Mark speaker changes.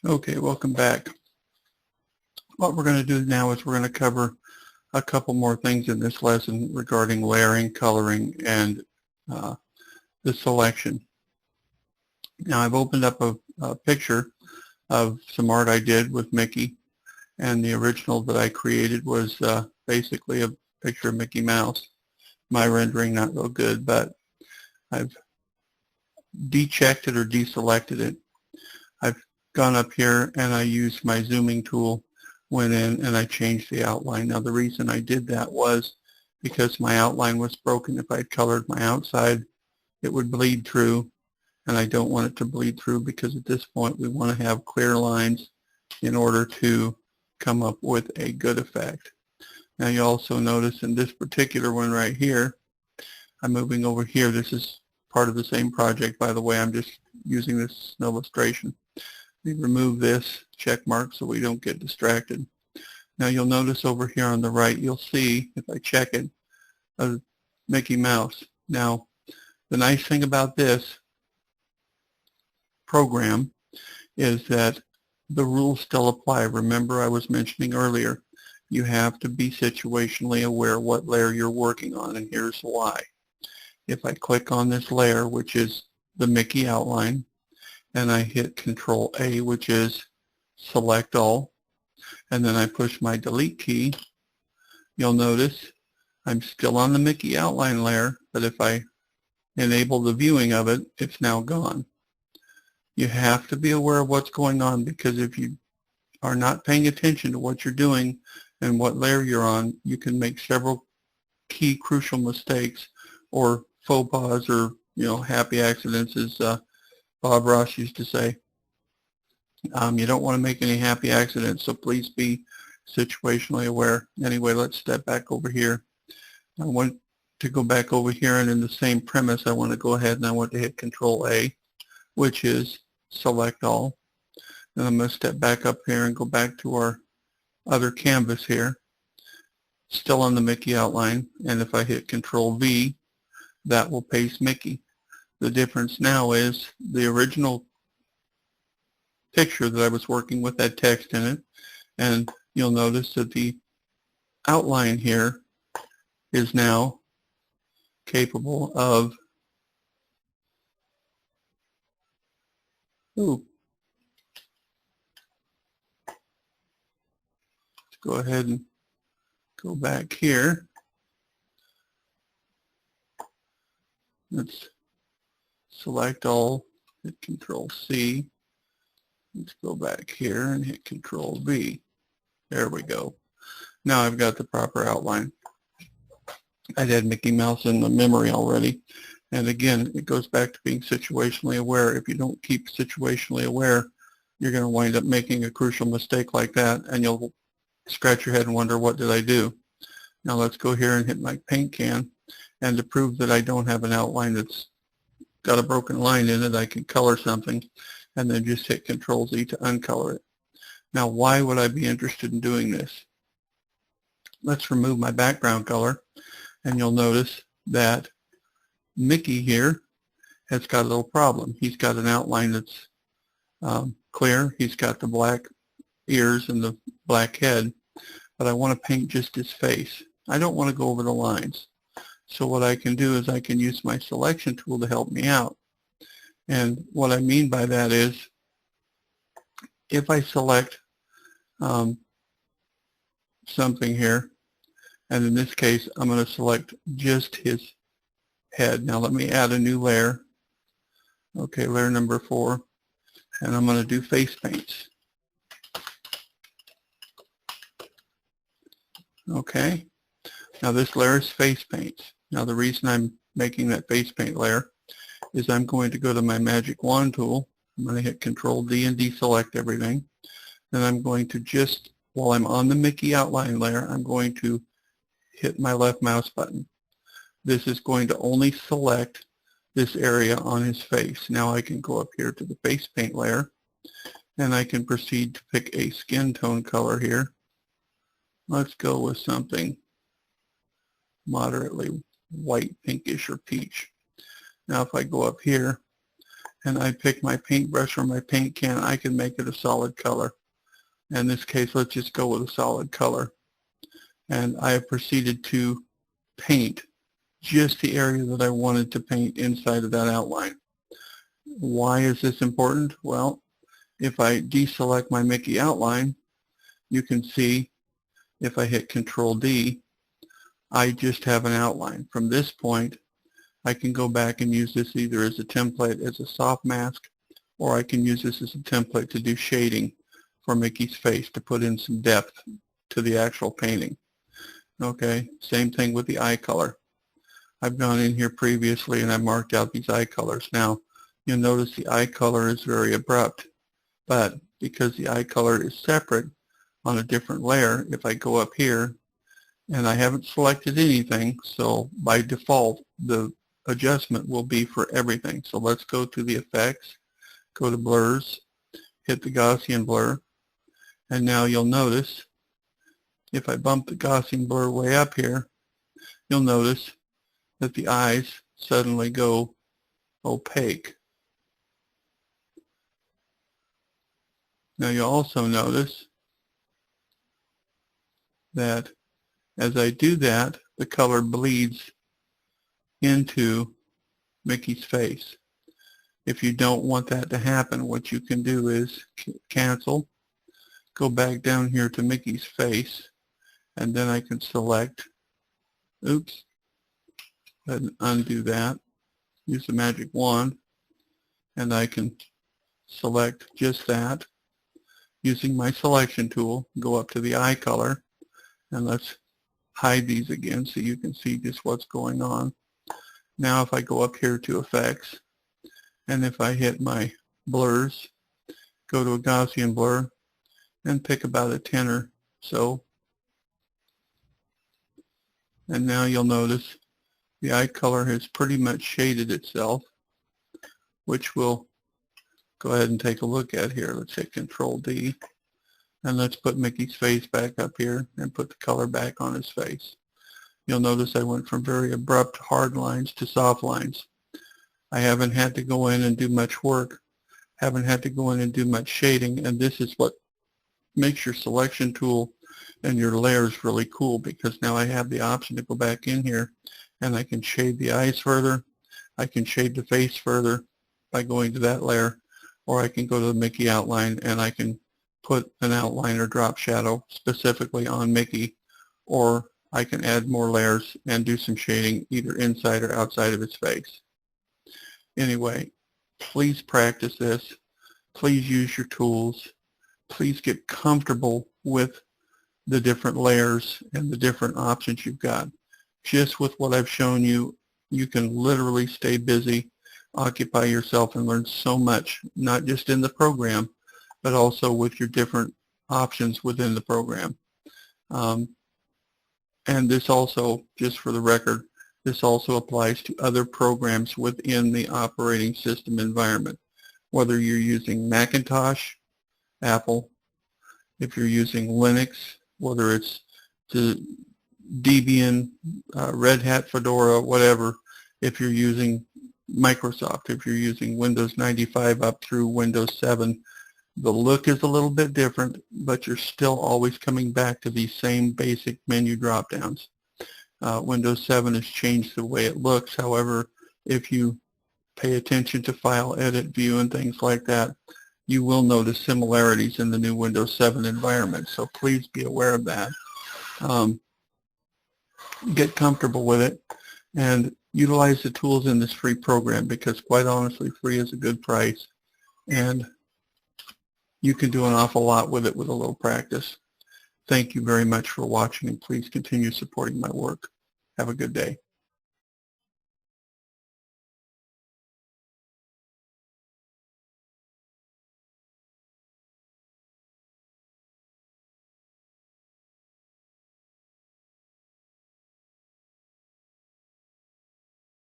Speaker 1: Okay, welcome back. What we're going to do now is we're going to cover a couple more things in this lesson regarding layering, coloring, and the selection. Now I've opened up a picture of some art I did with Mickey, and the original that I created was basically a picture of Mickey Mouse. My rendering not real good, but I've dechecked it or deselected it. I've gone up here and I used my zooming tool, went in and I changed the outline. Now the reason I did that was because my outline was broken. If I'd colored my outside, it would bleed through, and I don't want it to bleed through because at this point we want to have clear lines in order to come up with a good effect. Now you also notice in this particular one right here, I'm moving over here. This is part of the same project, by the way. I'm just using this as an illustration. We remove this check mark so we don't get distracted. Now you'll notice over here on the right, you'll see, if I check it, a Mickey Mouse. Now, the nice thing about this program is that the rules still apply. Remember, I was mentioning earlier, you have to be situationally aware what layer you're working on, and here's why. If I click on this layer, which is the Mickey outline, and I hit Control A, which is select all, and then I push my delete key, you'll notice I'm still on the Mickey outline layer, but if I enable the viewing of it, it's now gone. You have to be aware of what's going on, because if you are not paying attention to what you're doing and what layer you're on, you can make several key crucial mistakes or faux pas, or happy accidents, as Bob Ross used to say. You don't want to make any happy accidents, so please be situationally aware. Anyway, let's step back over here. I want to go back over here, and in the same premise, I want to go ahead and I want to hit Control A, which is select all. And I'm going to step back up here and go back to our other canvas here, still on the Mickey outline, and if I hit Control V, that will paste Mickey. The difference now is the original picture that I was working with had text in it, and you'll notice that the outline here is now capable of let's go ahead and go back here. Let's select all, hit Control C. Let's go back here and hit Control V. There we go. Now I've got the proper outline. I had Mickey Mouse in the memory already. And again, it goes back to being situationally aware. If you don't keep situationally aware, you're going to wind up making a crucial mistake like that, and you'll scratch your head and wonder, what did I do? Now let's go here and hit my paint can. And to prove that I don't have an outline that's got a broken line in it, I can color something and then just hit Control Z to uncolor it. Now, why would I be interested in doing this? Let's remove my background color, and you'll notice that Mickey here has got a little problem. He's got an outline that's clear. He's got the black ears and the black head, but I want to paint just his face. I don't want to go over the lines. So what I can do is I can use my selection tool to help me out. And what I mean by that is, if I select something here, and in this case I'm going to select just his head. Now let me add a new layer. Okay, layer number 4, and I'm going to do face paints. Okay, now this layer is face paints. Now the reason I'm making that face paint layer is I'm going to go to my magic wand tool. I'm going to hit Control D and deselect everything. Then I'm going to just, while I'm on the Mickey outline layer, I'm going to hit my left mouse button. This is going to only select this area on his face. Now I can go up here to the face paint layer, and I can proceed to pick a skin tone color here. Let's go with something moderately white, pinkish, or peach. Now if I go up here and I pick my paintbrush or my paint can, I can make it a solid color. In this case, let's just go with a solid color. And I have proceeded to paint just the area that I wanted to paint inside of that outline. Why is this important? Well, if I deselect my Mickey outline, you can see if I hit Control D, I just have an outline. From this point, I can go back and use this either as a template as a soft mask, or I can use this as a template to do shading for Mickey's face to put in some depth to the actual painting. Okay, same thing with the eye color. I've gone in here previously and I marked out these eye colors. Now, you'll notice the eye color is very abrupt, but because the eye color is separate on a different layer, if I go up here, and I haven't selected anything, so by default, the adjustment will be for everything. So let's go to the effects, go to blurs, hit the Gaussian blur, and now you'll notice if I bump the Gaussian blur way up here, you'll notice that the eyes suddenly go opaque. Now you'll also notice that as I do that, the color bleeds into Mickey's face. If you don't want that to happen, what you can do is cancel, go back down here to Mickey's face, and then I can select, oops, and undo that, use the magic wand, and I can select just that. Using my selection tool, go up to the eye color, and let's hide these again so you can see just what's going on. Now if I go up here to effects, and if I hit my blurs, go to a Gaussian blur, and pick about a 10 or so, and now you'll notice the eye color has pretty much shaded itself, which we'll go ahead and take a look at here. Let's hit Control D, and let's put Mickey's face back up here and put the color back on his face. You'll notice I went from very abrupt hard lines to soft lines. I haven't had to go in and do much work, haven't had to go in and do much shading, and this is what makes your selection tool and your layers really cool, because now I have the option to go back in here and I can shade the eyes further, I can shade the face further by going to that layer, or I can go to the Mickey outline and I can put an outline or drop shadow specifically on Mickey, or I can add more layers and do some shading either inside or outside of his face. Anyway, please practice this. Please use your tools. Please get comfortable with the different layers and the different options you've got. Just with what I've shown you, you can literally stay busy, occupy yourself, and learn so much, not just in the program, but also with your different options within the program. And this also, just for the record, this also applies to other programs within the operating system environment, whether you're using Macintosh, Apple, if you're using Linux, whether it's the Debian, Red Hat, Fedora, whatever, if you're using Microsoft, if you're using Windows 95 up through Windows 7, the look is a little bit different, but you're still always coming back to these same basic menu drop-downs. Windows 7 has changed the way it looks. However, if you pay attention to file, edit, view, and things like that, you will notice similarities in the new Windows 7 environment. So please be aware of that. Get comfortable with it and utilize the tools in this free program, because quite honestly, free is a good price, and you can do an awful lot with it with a little practice. Thank you very much for watching, and please continue supporting my work. Have a good day.